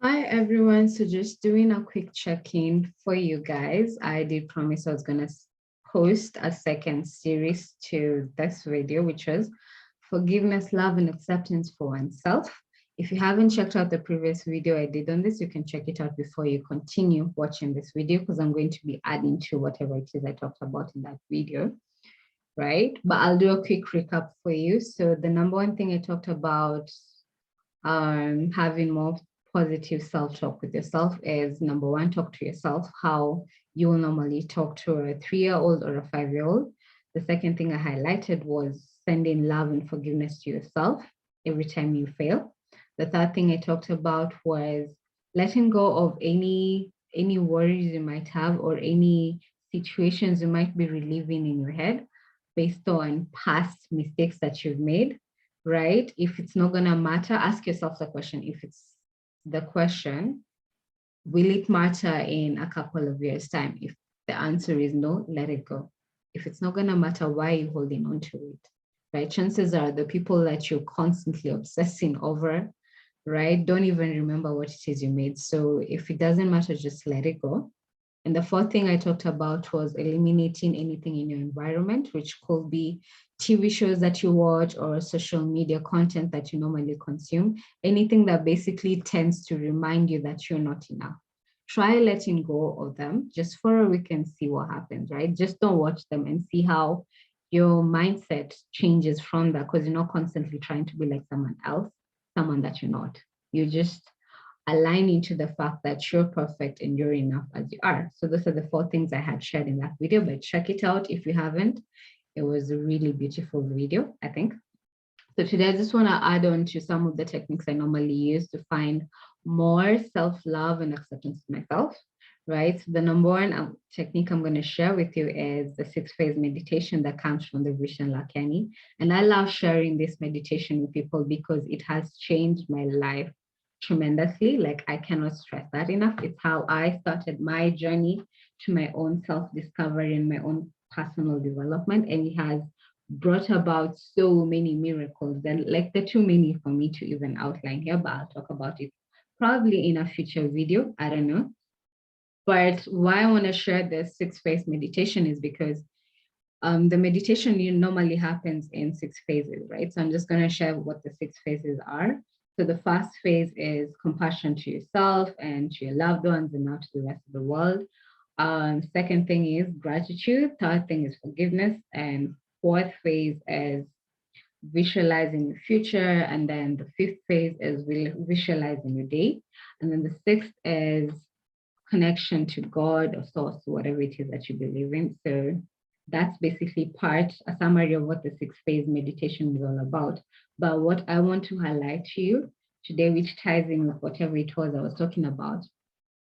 Hi everyone. So just doing a quick check-in for you guys. I did promise I was gonna post a second series to this video, which was forgiveness, love, and acceptance for oneself. If you haven't checked out the previous video I did on this, you can check it out before you continue watching this video because I'm going to be adding to whatever it is I talked about in that video, right? But I'll do a quick recap for you. So the number one thing I talked about having more positive self-talk with yourself is number one, talk to yourself how you will normally talk to a 3-year-old or a 5-year-old. The second thing I highlighted was sending love and forgiveness to yourself every time you fail. The third thing I talked about was letting go of any worries you might have or any situations you might be reliving in your head based on past mistakes that you've made, right? If it's not going to matter, ask yourself the question. If it's the question, will it matter in a couple of years' time? If the answer is no, let it go. If it's not going to matter, why are you holding on to it? Right? Chances are the people that you're constantly obsessing over, right, don't even remember what it is you made. So if it doesn't matter, just let it go. And the fourth thing I talked about was eliminating anything in your environment, which could be TV shows that you watch or social media content that you normally consume, anything that basically tends to remind you that you're not enough. Try letting go of them just for a week and see what happens, right? Just don't watch them and see how your mindset changes from that because you're not constantly trying to be like someone else, someone that you're not. You just aligning to the fact that you're perfect and you're enough as you are. So those are the 4 things I had shared in that video, but check it out if you haven't. It was a really beautiful video, I think. So today I just want to add on to some of the techniques I normally use to find more self-love and acceptance of myself, right? So the number one technique I'm going to share with you is the 6-phase meditation that comes from the Vishen Lakhiani. And I love sharing this meditation with people because it has changed my life tremendously. Like I cannot stress that enough. It's how I started my journey to my own self-discovery and my own personal development. And it has brought about so many miracles that like they're too many for me to even outline here, but I'll talk about it probably in a future video. I don't know. But why I want to share the 6-phase meditation is because the meditation normally happens in 6 phases, right? So I'm just going to share what the 6 phases are. So the first phase is compassion to yourself and to your loved ones and now to the rest of the world. Second thing is gratitude. Third thing is forgiveness. And fourth phase is visualizing your future. And then the fifth phase is visualizing your day. And then the sixth is connection to God or source, whatever it is that you believe in. So that's basically a summary of what the 6-phase meditation is all about. But what I want to highlight to you today, which ties in with whatever it was I was talking about,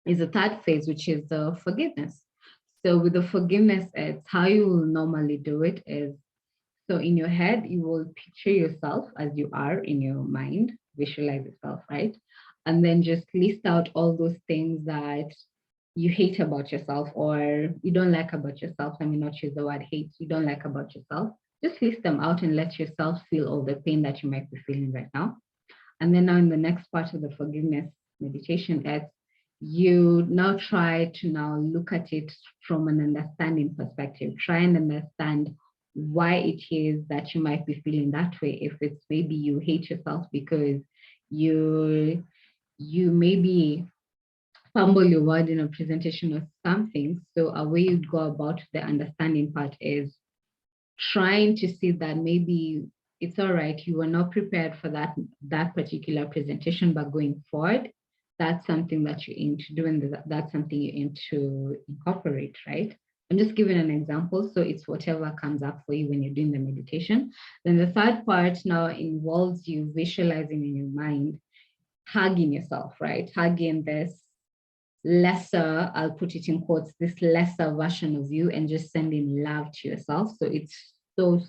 is the third phase, which is the forgiveness. So with the forgiveness, it's how you will normally do it is, so in your head, you will picture yourself as you are in your mind, visualize yourself, right? And then just list out all those things that you hate about yourself or you don't like about yourself. Let me not use the word hate, you don't like about yourself. Just list them out and let yourself feel all the pain that you might be feeling right now. And then now in the next part of the forgiveness meditation, as you now try to now look at it from an understanding perspective, try and understand why it is that you might be feeling that way. If it's maybe you hate yourself because you maybe fumble your word in a presentation or something. So a way you'd go about the understanding part is trying to see that maybe it's all right, you were not prepared for that particular presentation, but going forward, that's something that you aim to do, and that's something you aim to incorporate, right? I'm just giving an example, so it's whatever comes up for you when you're doing the meditation. Then the third part now involves you visualizing in your mind, hugging yourself, right? Hugging this lesser, I'll put it in quotes, this lesser version of you and just sending love to yourself. So it's so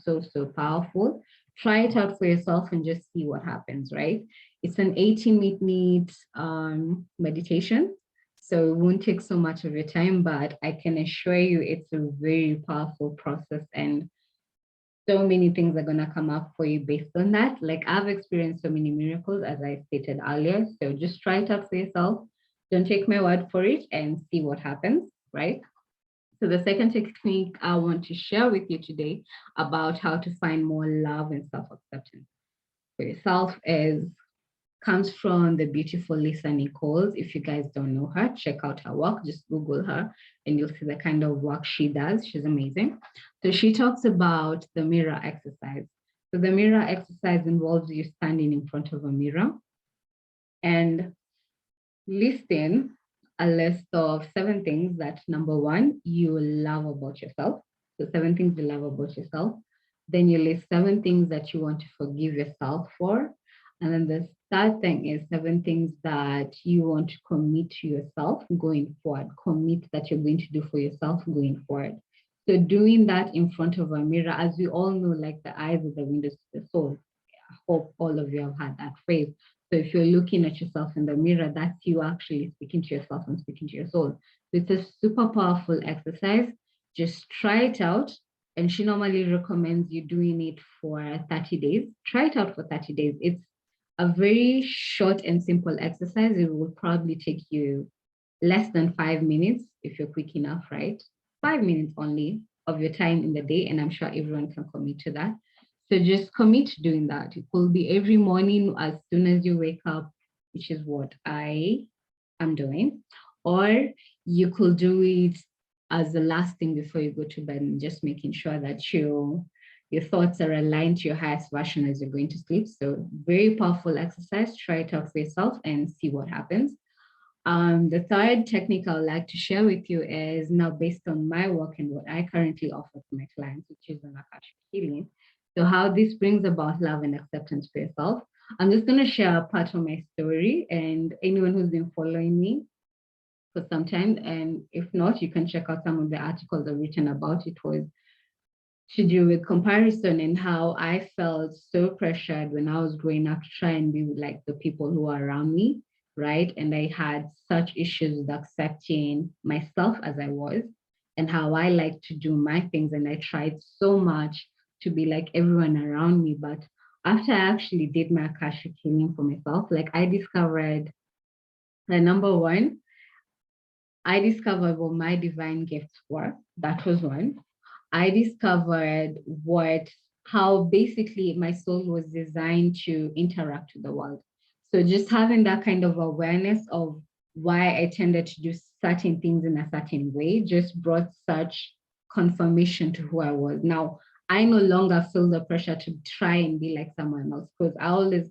powerful. Try it out for yourself and just see what happens, right? It's an 18-minute meditation. So it won't take so much of your time, but I can assure you it's a very powerful process. And so many things are going to come up for you based on that. Like I've experienced so many miracles, as I stated earlier. So just try it out for yourself. Don't take my word for it and see what happens, right? So the second technique I want to share with you today about how to find more love and self-acceptance for yourself is comes from the beautiful Lisa Nichols. If you guys don't know her, check out her work. Just Google her and you'll see the kind of work she does. She's amazing. So she talks about the mirror exercise. So the mirror exercise involves you standing in front of a mirror and listing a list of 7 things that number one, you love about yourself. So 7 things you love about yourself. Then you list 7 things that you want to forgive yourself for. And then the third thing is 7 things that you want to commit to yourself going forward. Commit that you're going to do for yourself going forward. So doing that in front of a mirror, as we all know, like the eyes are the windows to the soul. I hope all of you have had that phrase. So if you're looking at yourself in the mirror, that's you actually speaking to yourself and speaking to your soul. So it's a super powerful exercise. Just try it out. And she normally recommends you doing it for 30 days. Try it out for 30 days. It's a very short and simple exercise. It will probably take you less than 5 minutes if you're quick enough, right? 5 minutes only of your time in the day. And I'm sure everyone can commit to that. So just commit to doing that. It will be every morning as soon as you wake up, which is what I am doing. Or you could do it as the last thing before you go to bed and just making sure that your thoughts are aligned to your highest version as you're going to sleep. So very powerful exercise. Try it out for yourself and see what happens. The third technique I would like to share with you is now based on my work and what I currently offer to my clients, which is an Akashic healing. So how this brings about love and acceptance for yourself. I'm just going to share a part of my story, and anyone who's been following me for some time, and if not, you can check out some of the articles I've written about it, was to do with comparison and how I felt so pressured when I was growing up to try and be like the people who are around me, right? And I had such issues with accepting myself as I was and how I like to do my things. And I tried so much to be like everyone around me. But after I actually did my Akashic healing for myself, like I discovered the number one, I discovered what my divine gifts were. That was one. I discovered how basically my soul was designed to interact with the world. So just having that kind of awareness of why I tended to do certain things in a certain way just brought such confirmation to who I was. Now, I no longer feel the pressure to try and be like someone else because I always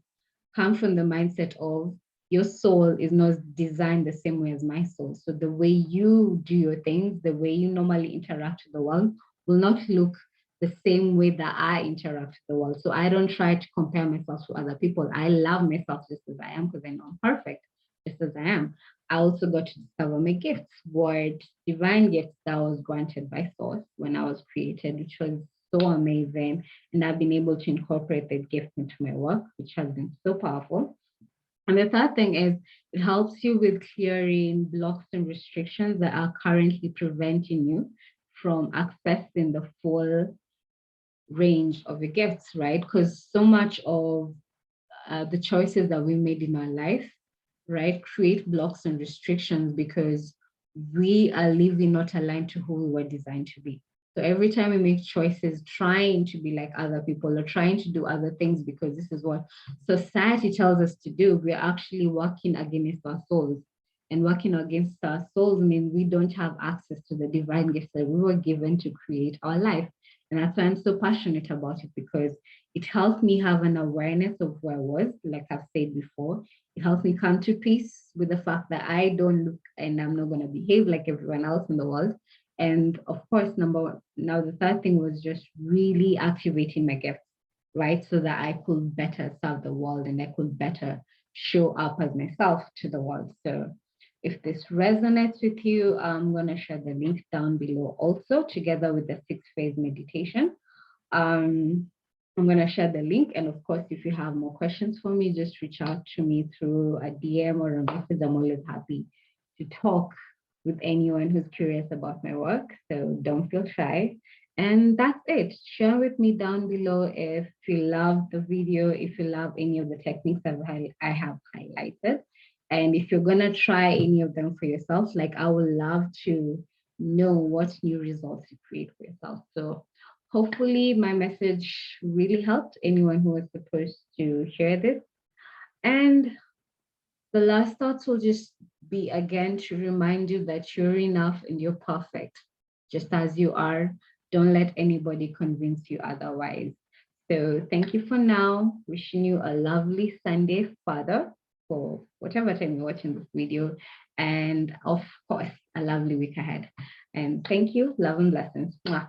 come from the mindset of your soul is not designed the same way as my soul. So the way you do your things, the way you normally interact with the world will not look the same way that I interact with the world. So I don't try to compare myself to other people. I love myself just as I am because I know I'm perfect, just as I am. I also got to discover my gifts, what divine gifts that was granted by Source when I was created, which was so amazing. And I've been able to incorporate that gift into my work, which has been so powerful. And the third thing is it helps you with clearing blocks and restrictions that are currently preventing you from accessing the full range of your gifts, right? Because so much of the choices that we made in our life, right, create blocks and restrictions because we are living not aligned to who we were designed to be. So every time we make choices trying to be like other people or trying to do other things because this is what society tells us to do, we're actually working against our souls. And working against our souls means we don't have access to the divine gifts that we were given to create our life. And that's why I'm so passionate about it because it helped me have an awareness of who I was, like I've said before. It helps me come to peace with the fact that I don't look and I'm not going to behave like everyone else in the world. And of course, now the third thing was just really activating my gifts, right? So that I could better serve the world and I could better show up as myself to the world. So if this resonates with you, I'm going to share the link down below also, together with the 6-phase meditation. I'm going to share the link. And of course, if you have more questions for me, just reach out to me through a DM or a message. I'm always happy to talk with anyone who's curious about my work. So don't feel shy. And that's it. Share with me down below if you love the video, if you love any of the techniques that I have highlighted. And if you're going to try any of them for yourself, like I would love to know what new results you create for yourself. So hopefully my message really helped anyone who was supposed to hear this. And the last thoughts will just be again to remind you that you're enough and you're perfect, just as you are. Don't let anybody convince you otherwise. So thank you for now. Wishing you a lovely Sunday, Father, for whatever time you're watching this video. And of course, a lovely week ahead. And thank you. Love and blessings. Mwah.